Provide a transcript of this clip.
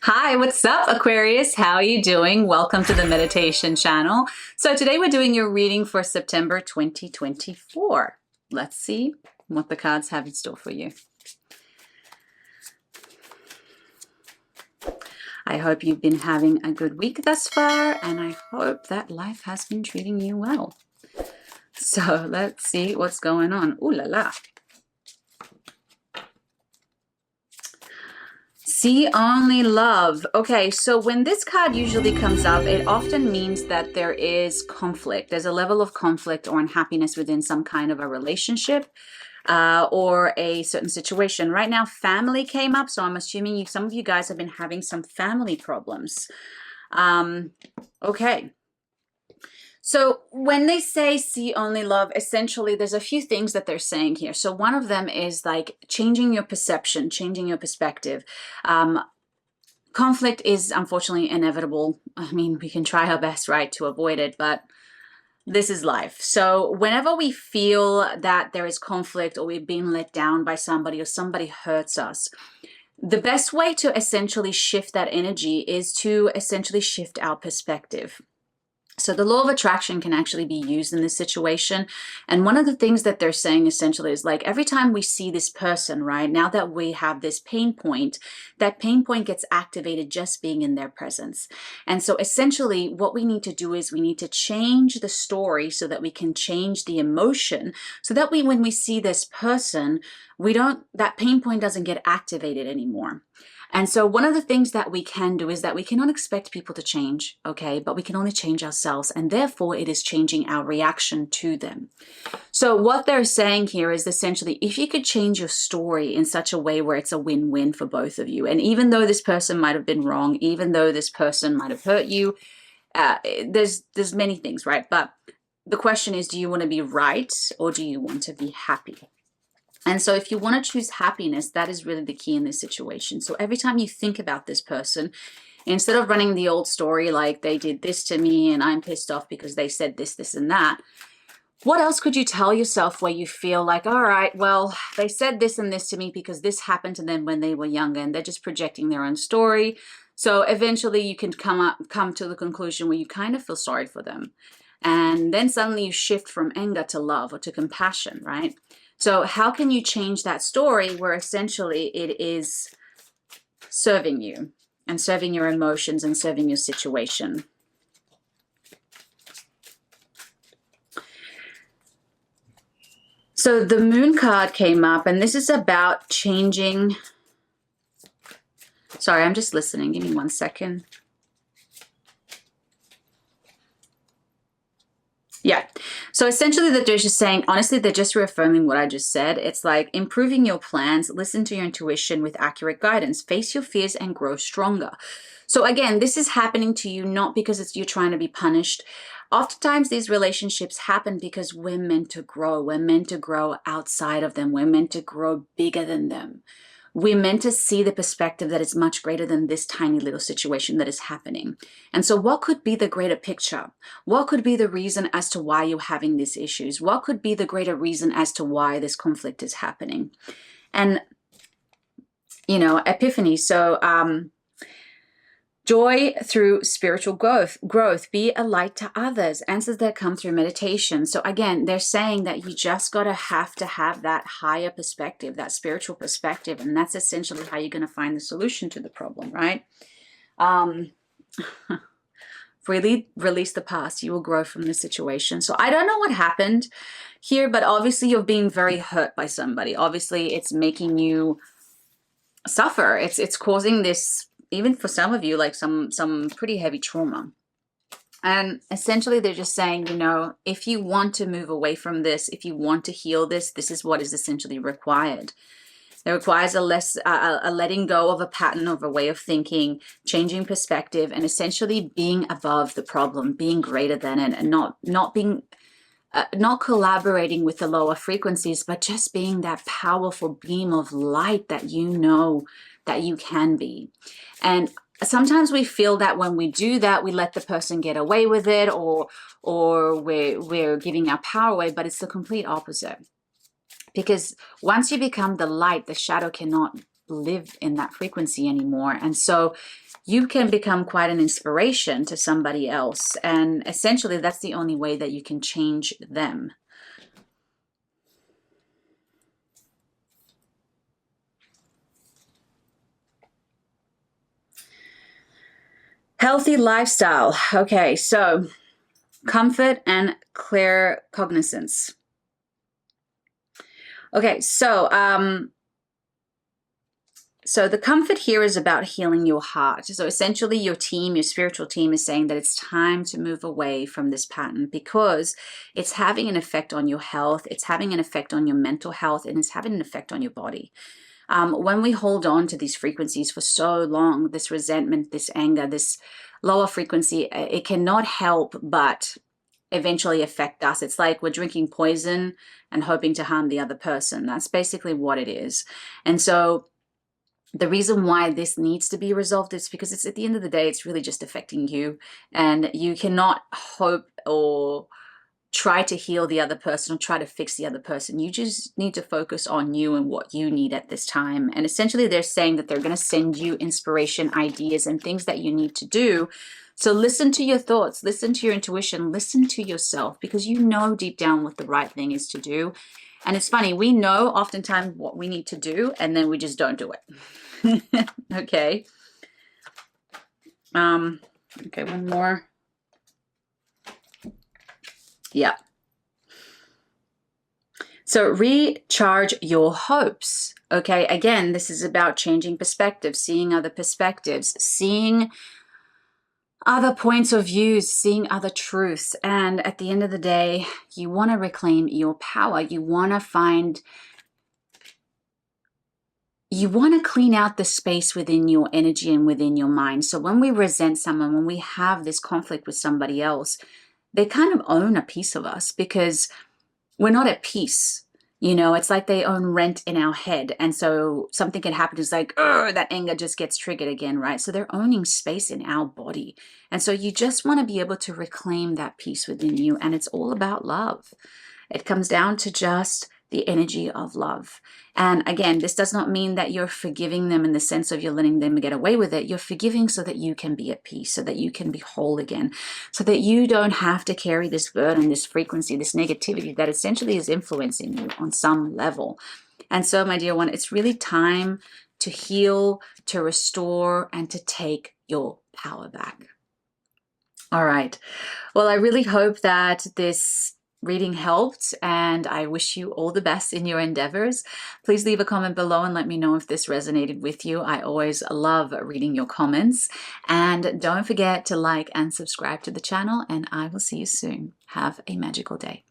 Hi, what's up, Aquarius? How are you doing? Welcome to the meditation channel. So today we're doing your reading for September 2024. Let's see what the cards have in store for you. I hope you've been having a good week thus far, and I hope that life has been treating you well. So let's see what's going on. Ooh la la. See only love. Okay, so when this card usually comes up, it often means that there is conflict. There's a level of conflict or unhappiness within some kind of a relationship or a certain situation. Right now, family came up, so I'm assuming some of you guys have been having some family problems. Okay. So when they say see only love, essentially there's a few things that they're saying here. So one of them is like changing your perception, changing your perspective. Conflict is unfortunately inevitable. I mean, we can try our best, right, to avoid it, but this is life. So whenever we feel that there is conflict or we've been let down by somebody or somebody hurts us, the best way to essentially shift that energy is to essentially shift our perspective. So the law of attraction can actually be used in this situation. And one of the things that they're saying essentially is like every time we see this person, right, now that we have this pain point, that pain point gets activated just being in their presence. And so essentially what we need to do is we need to change the story so that we can change the emotion so that when we see this person, that pain point doesn't get activated anymore. And so one of the things that we can do is that we cannot expect people to change, okay? But we can only change ourselves, and therefore it is changing our reaction to them. So what they're saying here is essentially if you could change your story in such a way where it's a win-win for both of you, and even though this person might have been wrong, even though this person might have hurt you, there's many things, right? But the question is, do you want to be right or do you want to be happy? And so if you want to choose happiness, that is really the key in this situation. So every time you think about this person, instead of running the old story like they did this to me and I'm pissed off because they said this, this, and that, what else could you tell yourself where you feel like, all right, well, they said this and this to me because this happened to them when they were younger and they're just projecting their own story. So eventually you can come to the conclusion where you kind of feel sorry for them. And then suddenly you shift from anger to love or to compassion, right? So how can you change that story where essentially it is serving you and serving your emotions and serving your situation? So the Moon card came up, and this is about changing. Sorry, I'm just listening. Give me 1 second. Yeah. So essentially that they're just saying, honestly, they're just reaffirming what I just said. It's like improving your plans, listen to your intuition with accurate guidance, face your fears and grow stronger. So again, this is happening to you not because you're trying to be punished. Oftentimes these relationships happen because we're meant to grow. We're meant to grow outside of them. We're meant to grow bigger than them. We're meant to see the perspective that is much greater than this tiny little situation that is happening. And so what could be the greater picture? What could be the reason as to why you're having these issues? What could be the greater reason as to why this conflict is happening? And, epiphany. So, joy through spiritual growth, be a light to others, answers that come through meditation. So again, they're saying that you just have to have that higher perspective, that spiritual perspective, and that's essentially how you're going to find the solution to the problem, right? Release the past, you will grow from the situation. So I don't know what happened here, but obviously you're being very hurt by somebody. Obviously it's making you suffer. It's causing this, even for some of you, like some pretty heavy trauma. And essentially they're just saying, if you want to move away from this, if you want to heal this, this is what is essentially required. It requires a letting go of a pattern, of a way of thinking, changing perspective, and essentially being above the problem, being greater than it, and not collaborating with the lower frequencies, but just being that powerful beam of light that that you can be. And sometimes we feel that when we do that, we let the person get away with it, or we're giving our power away, but it's the complete opposite. Because once you become the light, the shadow cannot live in that frequency anymore. And so you can become quite an inspiration to somebody else. And essentially, that's the only way that you can change them. Healthy lifestyle. Okay, so comfort and clear cognizance. Okay, so the comfort here is about healing your heart. So essentially your team, your spiritual team, is saying that it's time to move away from this pattern because it's having an effect on your health, it's having an effect on your mental health, and it's having an effect on your body. When we hold on to these frequencies for so long, this resentment, this anger, this lower frequency, it cannot help but eventually affect us. It's like we're drinking poison and hoping to harm the other person. That's basically what it is. And so the reason why this needs to be resolved is because it's, at the end of the day, it's really just affecting you, and you cannot hope or try to heal the other person or try to fix the other person. You just need to focus on you and what you need at this time. And essentially they're saying that they're going to send you inspiration, ideas, and things that you need to do. So listen to your thoughts, listen to your intuition, listen to yourself, because you know deep down what the right thing is to do. And it's funny, we know oftentimes what we need to do, and then we just don't do it. Okay. Okay, one more. Yeah. So recharge your hopes. Okay, again, this is about changing perspective, seeing other perspectives, seeing other points of views, seeing other truths. And at the end of the day, you want to reclaim your power. You want to clean out the space within your energy and within your mind. So when we resent someone, when we have this conflict with somebody else, they kind of own a piece of us because we're not at peace. You know, it's like they own rent in our head. And so something can happen. It's like, that anger just gets triggered again, right? So they're owning space in our body. And so you just want to be able to reclaim that peace within you. And it's all about love. It comes down to just the energy of love. And again, this does not mean that you're forgiving them in the sense of you're letting them get away with it. You're forgiving so that you can be at peace, so that you can be whole again, so that you don't have to carry this burden, this frequency, this negativity that essentially is influencing you on some level. And so, my dear one, it's really time to heal, to restore, and to take your power back. All right. Well, I really hope that this reading helped, and I wish you all the best in your endeavors. Please leave a comment below and let me know if this resonated with you. I always love reading your comments. And don't forget to like and subscribe to the channel, and I will see you soon. Have a magical day.